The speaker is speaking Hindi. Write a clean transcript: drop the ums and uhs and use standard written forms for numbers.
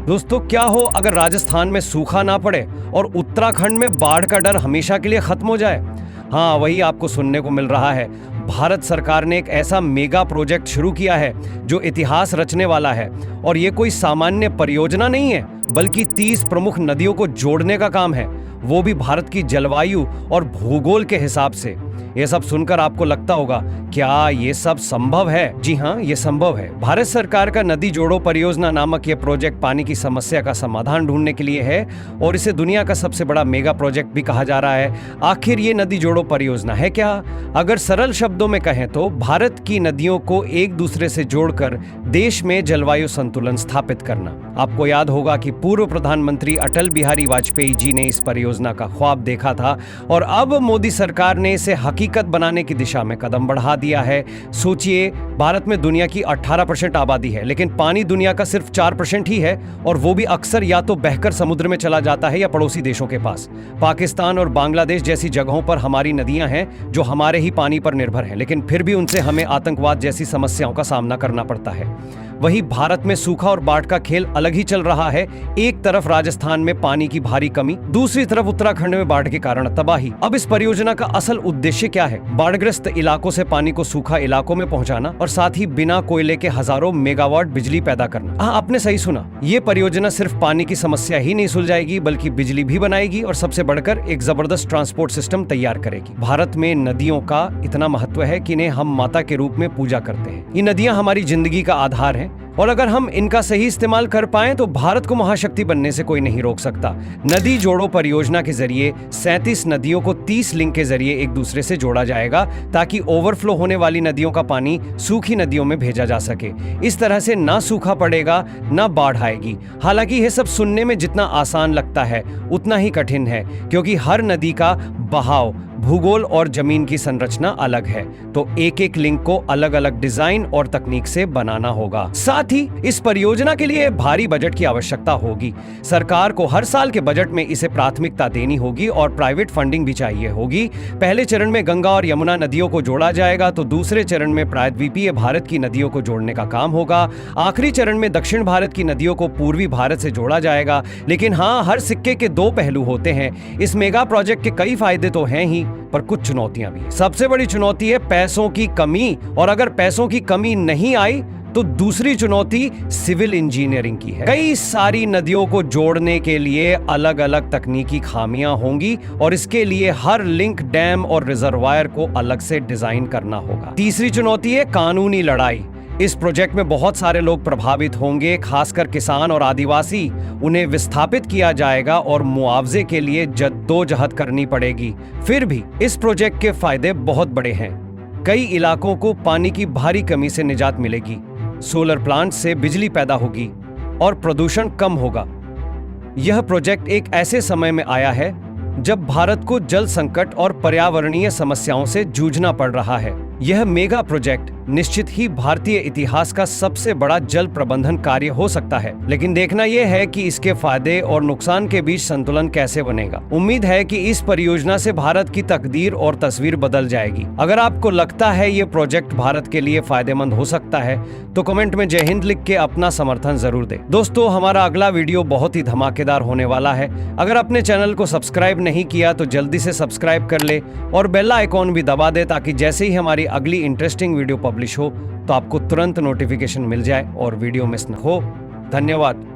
दोस्तों, क्या हो अगर राजस्थान में सूखा ना पड़े और उत्तराखंड में बाढ़ का डर हमेशा के लिए खत्म हो जाए? हाँ, वही आपको सुनने को मिल रहा है। भारत सरकार ने एक ऐसा मेगा प्रोजेक्ट शुरू किया है जो इतिहास रचने वाला है। और ये कोई सामान्य परियोजना नहीं है, बल्कि 30 प्रमुख नदियों को जोड़ने का काम है, वो भी भारत की जलवायु और भूगोल के हिसाब से। ये सब सुनकर आपको लगता होगा, क्या ये सब संभव है? जी हाँ, ये संभव है। भारत सरकार का नदी जोड़ो परियोजना नामक ये प्रोजेक्ट पानी की समस्या का समाधान ढूंढने के लिए है और इसे दुनिया का सबसे बड़ा मेगा प्रोजेक्ट भी कहा जा रहा है। आखिर ये नदी जोड़ो परियोजना है क्या? अगर सरल शब्दों में कहें तो भारत की नदियों को एक दूसरे से जोड़कर देश में जलवायु संतुलन स्थापित करना। आपको याद होगा कि पूर्व प्रधानमंत्री अटल बिहारी वाजपेयी जी ने इस परियोजना का ख्वाब देखा था और अब मोदी सरकार ने इसे हकीकत बनाने की दिशा में कदम बढ़ा दिया है। सोचिए, भारत में दुनिया की 18% आबादी है, लेकिन पानी दुनिया का सिर्फ 4% ही है, और वो भी अक्सर या तो बहकर समुद्र में चला जाता है या पड़ोसी देशों के पास। पाकिस्तान और बांग्लादेश जैसी जगहों पर हमारी नदियां हैं जो हमारे ही पानी पर निर्भर हैं, लेकिन फिर भी उनसे हमें आतंकवाद जैसी समस्याओं का सामना करना पड़ता है। वहीं भारत में सूखा और बाढ़ का खेल अलग ही चल रहा है। एक तरफ राजस्थान में पानी की भारी कमी, दूसरी तरफ उत्तराखंड में बाढ़ के कारण तबाही। अब इस परियोजना का असल उद्देश्य क्या है? बाढ़ग्रस्त इलाकों से पानी को सूखा इलाकों में पहुंचाना और साथ ही बिना कोयले के हजारों मेगावाट बिजली पैदा करना। हाँ, आपने सही सुना। ये परियोजना सिर्फ पानी की समस्या ही नहीं सुलझाएगी, बल्कि बिजली भी बनाएगी और सबसे बढ़कर एक जबरदस्त ट्रांसपोर्ट सिस्टम तैयार करेगी। भारत में नदियों का इतना महत्व है कि इन्हें हम माता के रूप में पूजा करते हैं। ये नदियां हमारी जिंदगी का आधार हैं और अगर हम इनका सही इस्तेमाल कर पाएं तो भारत को महाशक्ति बनने से कोई नहीं रोक सकता। नदी जोड़ो परियोजना के जरिए 37 नदियों को 30 लिंक के जरिए एक दूसरे से जोड़ा जाएगा, ताकि ओवरफ्लो होने वाली नदियों का पानी सूखी नदियों में भेजा जा सके। इस तरह से ना सूखा पड़ेगा, ना बाढ़ आएगी। हालांकि यह सब सुनने में जितना आसान लगता है उतना ही कठिन है, क्योंकि हर नदी का बहाव, भूगोल और जमीन की संरचना अलग है, तो एक एक लिंक को अलग अलग डिजाइन और तकनीक से बनाना होगा। साथ ही इस परियोजना के लिए भारी बजट की आवश्यकता होगी। सरकार को हर साल के बजट में इसे प्राथमिकता देनी होगी और प्राइवेट फंडिंग भी चाहिए होगी। पहले चरण में गंगा और यमुना नदियों को जोड़ा जाएगा, तो दूसरे चरण में प्रायद्वीपीय भारत की नदियों को जोड़ने का काम होगा। आखिरी चरण में दक्षिण भारत की नदियों को पूर्वी भारत से जोड़ा जाएगा। लेकिन हाँ, हर सिक्के के दो पहलू होते हैं। इस मेगा प्रोजेक्ट के कई फायदे तो हैं ही, पर कुछ चुनौतियां भी। सबसे बड़ी चुनौती है पैसों की कमी, और अगर पैसों की कमी नहीं आई तो दूसरी चुनौती सिविल इंजीनियरिंग की है। कई सारी नदियों को जोड़ने के लिए अलग अलग तकनीकी खामियां होंगी और इसके लिए हर लिंक, डैम और रिजर्वायर को अलग से डिजाइन करना होगा। तीसरी चुनौती है कानूनी लड़ाई। इस प्रोजेक्ट में बहुत सारे लोग प्रभावित होंगे, खासकर किसान और आदिवासी। उन्हें विस्थापित किया जाएगा और मुआवजे के लिए जद्दोजहद करनी पड़ेगी। फिर भी इस प्रोजेक्ट के फायदे बहुत बड़े हैं। कई इलाकों को पानी की भारी कमी से निजात मिलेगी, सोलर प्लांट से बिजली पैदा होगी और प्रदूषण कम होगा। यह प्रोजेक्ट एक ऐसे समय में आया है जब भारत को जल संकट और पर्यावरणीय समस्याओं से जूझना पड़ रहा है। यह मेगा प्रोजेक्ट निश्चित ही भारतीय इतिहास का सबसे बड़ा जल प्रबंधन कार्य हो सकता है, लेकिन देखना यह है कि इसके फायदे और नुकसान के बीच संतुलन कैसे बनेगा। उम्मीद है कि इस परियोजना से भारत की तकदीर और तस्वीर बदल जाएगी। अगर आपको लगता है ये प्रोजेक्ट भारत के लिए फायदेमंद हो सकता है तो कमेंट में जय हिंद लिख के अपना समर्थन जरूर दें। दोस्तों, हमारा अगला वीडियो बहुत ही धमाकेदार होने वाला है। अगर अपने चैनल को सब्सक्राइब नहीं किया तो जल्दी से सब्सक्राइब कर ले और बेल आइकॉन भी दबा दे, ताकि जैसे ही हमारी अगली इंटरेस्टिंग वीडियो पब्लिश हो तो आपको तुरंत नोटिफिकेशन मिल जाए और वीडियो मिस न हो। धन्यवाद।